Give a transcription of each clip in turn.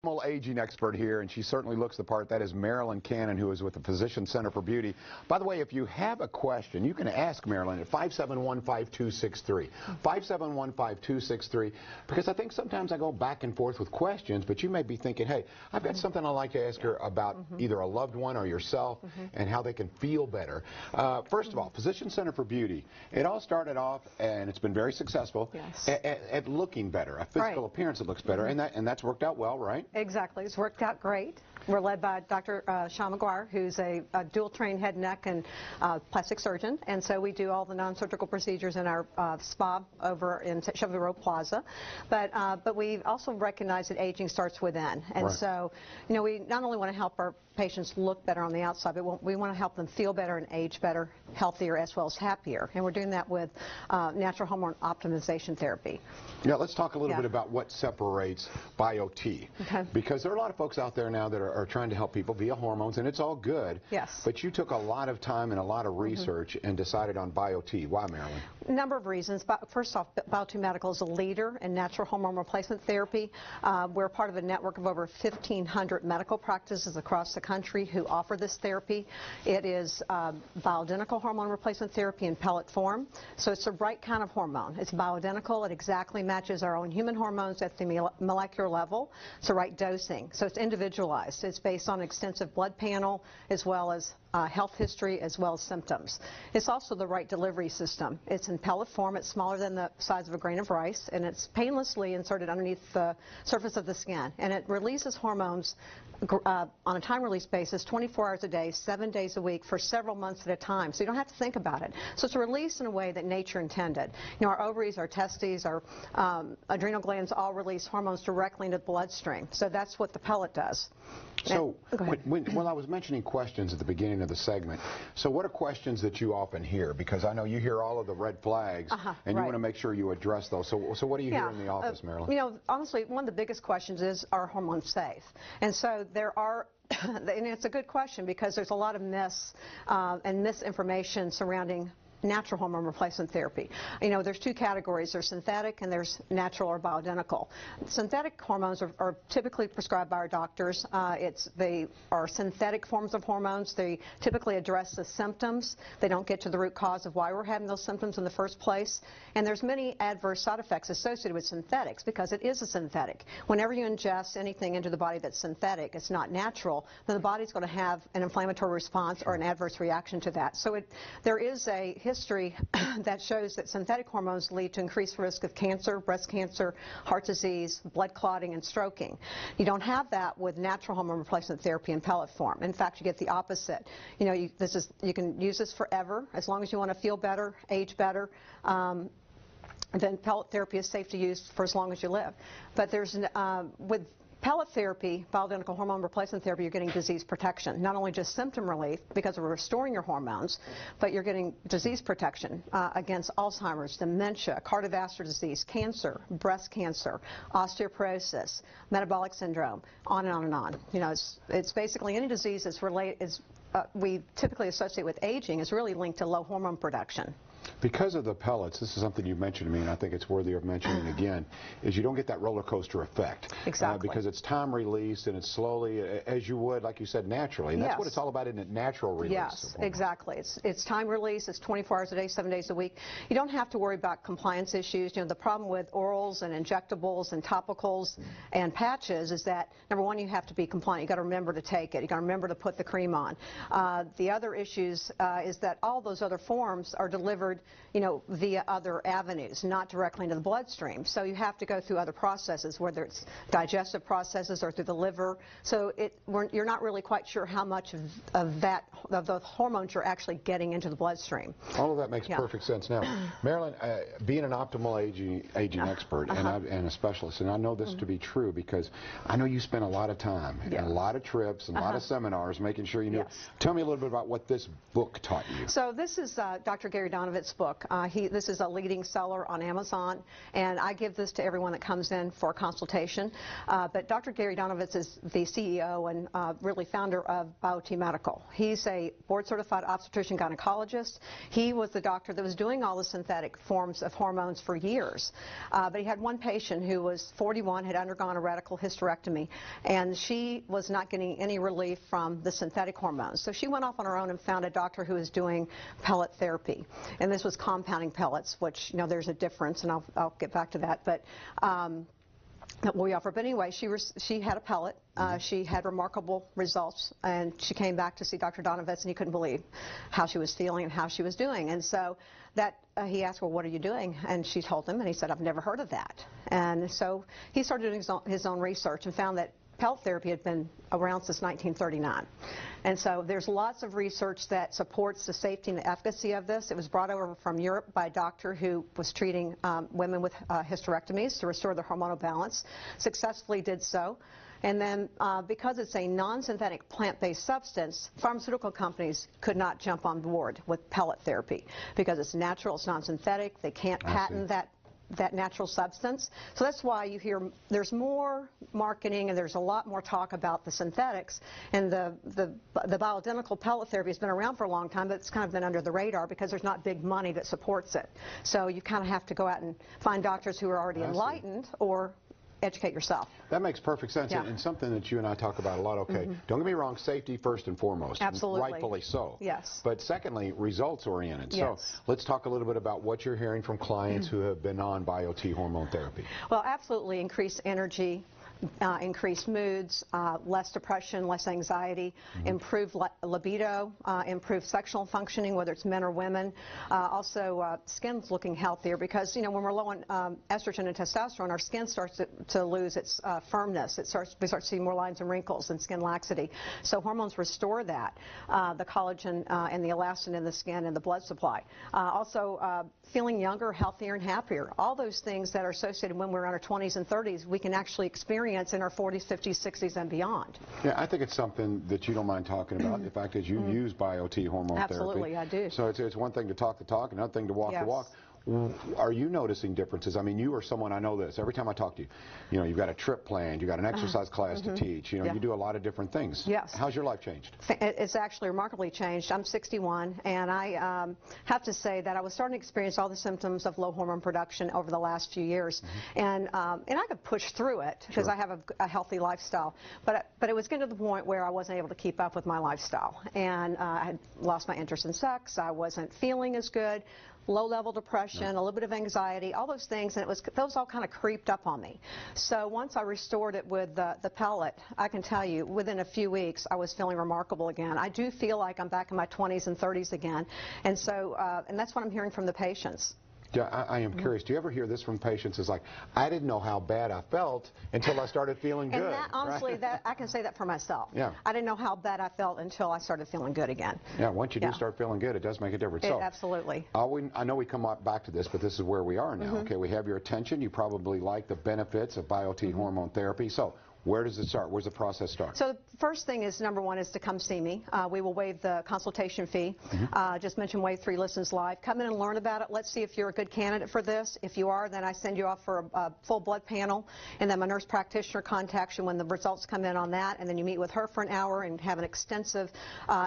Aging expert here, and she certainly looks the part. That is Marilyn Cannon, who is with the Physician Center for Beauty. By the way, if you have a question, you can ask Marilyn at 571-5263. 571-5263, because I think sometimes I go back and forth with questions, but you may be thinking, hey, I've got something I'd like to ask her about either a loved one or yourself and how they can feel better. First of all, Physician Center for Beauty, it all started off, and it's been very successful, at looking better, a physical appearance that looks better, and that's worked out well, right? Exactly. It's worked out great. We're led by Dr. Sean McGuire, who's a dual-trained head, neck, and plastic surgeon, and so we do all the non-surgical procedures in our spa over in Chevy Road Plaza. But we also recognize that aging starts within, and so we not only want to help our patients look better on the outside, but we want to help them feel better and age better, healthier, as well as happier. And we're doing that with natural hormone optimization therapy. Yeah, let's talk a little bit about what separates Bio-T. Because there are a lot of folks out there now that are trying to help people via hormones, and it's all good. Yes. But you took a lot of time and a lot of research and decided on Bio-T. Why, Marilyn? A number of reasons. First off, Bio-T Medical is a leader in natural hormone replacement therapy. We're part of a network of over 1,500 medical practices across the country who offer this therapy. It is bioidentical hormone replacement therapy in pellet form. So it's the right kind of hormone. It's bioidentical. It exactly matches our own human hormones at the molecular level. It's the right dosing. So it's individualized. It's based on an extensive blood panel as well as health history as well as symptoms. It's also the right delivery system. It's in pellet form. It's smaller than the size of a grain of rice, and it's painlessly inserted underneath the surface of the skin. And it releases hormones on a time-release basis 24 hours a day, 7 days a week for several months at a time. So you don't have to think about it. So it's released in a way that nature intended. Our ovaries, our testes, our adrenal glands all release hormones directly into the bloodstream. So that's what the pellet does. So when I was mentioning questions at the beginning of the segment, so what are questions that you often hear? Because I know you hear all of the red flags, and you want to make sure you address those. So what do you hear in the office, Marilyn? Honestly, one of the biggest questions is, are hormones safe? And so there are, and it's a good question because there's a lot of and misinformation surrounding natural hormone replacement therapy. There's two categories. There's synthetic and there's natural or bioidentical. Synthetic hormones are typically prescribed by our doctors. They are synthetic forms of hormones. They typically address the symptoms. They don't get to the root cause of why we're having those symptoms in the first place. And there's many adverse side effects associated with synthetics because it is a synthetic. Whenever you ingest anything into the body that's synthetic, it's not natural, then the body's going to have an inflammatory response or an adverse reaction to that. So there is a history that shows that synthetic hormones lead to increased risk of cancer, breast cancer, heart disease, blood clotting, and stroking. You don't have that with natural hormone replacement therapy in pellet form. In fact, you get the opposite. You can use this forever as long as you want to feel better, age better. Then pellet therapy is safe to use for as long as you live. But with pellet therapy, bioidentical hormone replacement therapy, you're getting disease protection. Not only just symptom relief because we're restoring your hormones, but you're getting disease protection against Alzheimer's, dementia, cardiovascular disease, cancer, breast cancer, osteoporosis, metabolic syndrome, on and on and on. It's basically any disease that's we typically associate with aging is really linked to low hormone production. Because of the pellets, this is something you've mentioned to me, and I think it's worthy of mentioning again, is you don't get that roller coaster effect. Exactly. Because it's time released and it's slowly, as you would, like you said, naturally. And that's what it's all about, isn't it? Natural release. Yes, exactly. It's time release. It's 24 hours a day, 7 days a week. You don't have to worry about compliance issues. The problem with orals and injectables and topicals and patches is that, number one, you have to be compliant. You've got to remember to take it. You've got to remember to put the cream on. The other issues is that all those other forms are delivered via other avenues, not directly into the bloodstream. So you have to go through other processes, whether it's digestive processes or through the liver. So you're not really quite sure how much of the hormones you're actually getting into the bloodstream. All of that makes perfect sense. Now, Marilyn, being an optimal aging expert and a specialist, and I know this to be true because I know you spent a lot of time and a lot of trips and a lot of seminars making sure you knew. Tell me a little bit about what this book taught you. So this is Dr. Gary Donovitz Donovitz book. This is a leading seller on Amazon, and I give this to everyone that comes in for a consultation. But Dr. Gary Donovitz is the CEO and really founder of BioT Medical. He's a board-certified obstetrician gynecologist. He was the doctor that was doing all the synthetic forms of hormones for years. But he had one patient who was 41, had undergone a radical hysterectomy, and she was not getting any relief from the synthetic hormones. So she went off on her own and found a doctor who was doing pellet therapy. And this was compounding pellets, which, there's a difference, and I'll get back to that. But that we offer. But anyway, she had a pellet. She had remarkable results, and she came back to see Dr. Donovitz, and he couldn't believe how she was feeling and how she was doing. And so he asked, well, what are you doing? And she told him, and he said, I've never heard of that. And so he started doing his own research and found that pellet therapy had been around since 1939. And so there's lots of research that supports the safety and the efficacy of this. It was brought over from Europe by a doctor who was treating women with hysterectomies to restore their hormonal balance, successfully did so. And then because it's a non-synthetic plant-based substance, pharmaceutical companies could not jump on board with pellet therapy because it's natural, it's non-synthetic, they can't patent that natural substance. So that's why you hear there's more marketing and there's a lot more talk about the synthetics, and the bioidentical pellet therapy has been around for a long time, but it's kind of been under the radar because there's not big money that supports it. So you kind of have to go out and find doctors who are already enlightened or educate yourself. That makes perfect sense, and something that you and I talk about a lot. Okay, don't get me wrong, safety first and foremost. Absolutely. Rightfully so. Yes. But secondly, results oriented. Yes. So let's talk a little bit about what you're hearing from clients who have been on BioT hormone therapy. Well, absolutely increased energy, increased moods, less depression, less anxiety, improved libido, improved sexual functioning, whether it's men or women. Also, skin's looking healthier because, when we're low on estrogen and testosterone, our skin starts to lose its firmness. We start to see more lines and wrinkles and skin laxity. So hormones restore that, the collagen and the elastin in the skin and the blood supply. Also, feeling younger, healthier, and happier. All those things that are associated when we're in our 20s and 30s, we can actually experience in our 40s, 50s, 60s, and beyond. Yeah, I think it's something that you don't mind talking about. The fact is you use BioT hormone therapy. Absolutely, I do. So it's one thing to talk the talk, another thing to walk the walk. Are you noticing differences? I mean, you are someone, I know this, every time I talk to you, you've got a trip planned, you've got an exercise class to teach, you do a lot of different things. Yes. How's your life changed? It's actually remarkably changed. I'm 61, and I have to say that I was starting to experience all the symptoms of low hormone production over the last few years, and I could push through it because I have a healthy lifestyle, but it was getting to the point where I wasn't able to keep up with my lifestyle, and I had lost my interest in sex, I wasn't feeling as good, low-level depression, a little bit of anxiety, all those things, and those all kind of creeped up on me. So once I restored it with the pellet, I can tell you, within a few weeks, I was feeling remarkable again. I do feel like I'm back in my 20s and 30s again, and so, and that's what I'm hearing from the patients. Yeah, I am curious. Do you ever hear this from patients? It's like, I didn't know how bad I felt until I started feeling good. And that, honestly, right? I can say that for myself. Yeah. I didn't know how bad I felt until I started feeling good again. Yeah, once you do start feeling good, it does make a difference. Absolutely. I know we come back to this, but this is where we are now. Okay, we have your attention. You probably like the benefits of BioT hormone therapy. So where does it start? Where's the process start? So the first thing is, number one, is to come see me. We will waive the consultation fee. Just mention Wave 3 Listens Live. Come in and learn about it. Let's see if you're a good candidate for this. If you are, then I send you off for a full blood panel, and then my nurse practitioner contacts you when the results come in on that, and then you meet with her for an hour and have an extensive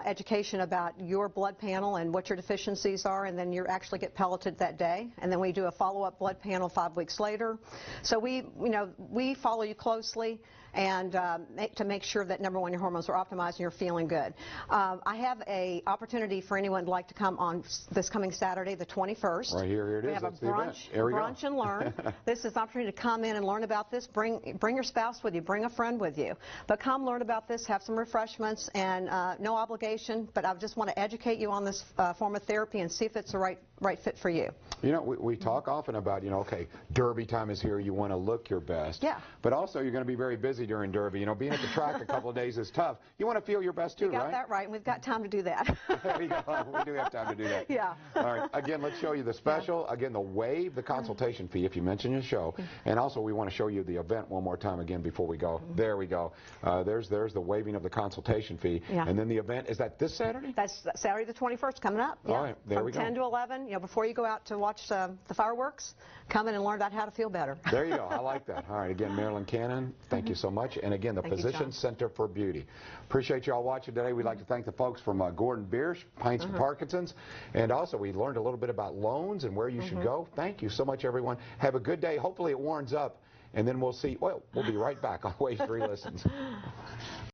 education about your blood panel and what your deficiencies are, and then you actually get pelleted that day, and then we do a follow-up blood panel 5 weeks later. So we follow you closely, and to make sure that, number one, your hormones are optimized and you're feeling good. I have an opportunity for anyone who'd like to come on this coming Saturday, the 21st. Right here it is. We have That's a brunch and learn. This is an opportunity to come in and learn about this. Bring your spouse with you. Bring a friend with you. But come learn about this, have some refreshments, and no obligation, but I just want to educate you on this form of therapy and see if it's the right fit for you. We talk often about, okay, Derby time is here. You want to look your best. Yeah. But also, you're going to be very busy during Derby. Being at the track a couple of days is tough. You want to feel your best too, right? You got that right, and we've got time to do that. There we go. We do have time to do that. Yeah. All right. Again, let's show you the special. Again, the waive the consultation fee if you mention your show. And also, we want to show you the event one more time again before we go. There we go. There's the waiving of the consultation fee. Yeah. And then the event, is that this Saturday? That's Saturday the 21st coming up. Yeah. All right. There we go. From 10 to 11. before you go out to watch the fireworks, come in and learn about how to feel better. There you go. I like that. All right. Again, Marilyn Cannon, thank you so much. And again, the Physician Center for Beauty. Appreciate you all watching today. We'd like to thank the folks from Gordon Biersch, Pints and Parkinson's. And also, we learned a little bit about loans and where you should go. Thank you so much, everyone. Have a good day. Hopefully it warms up. And then we'll see. Well, we'll be right back on Ways 3 Listens.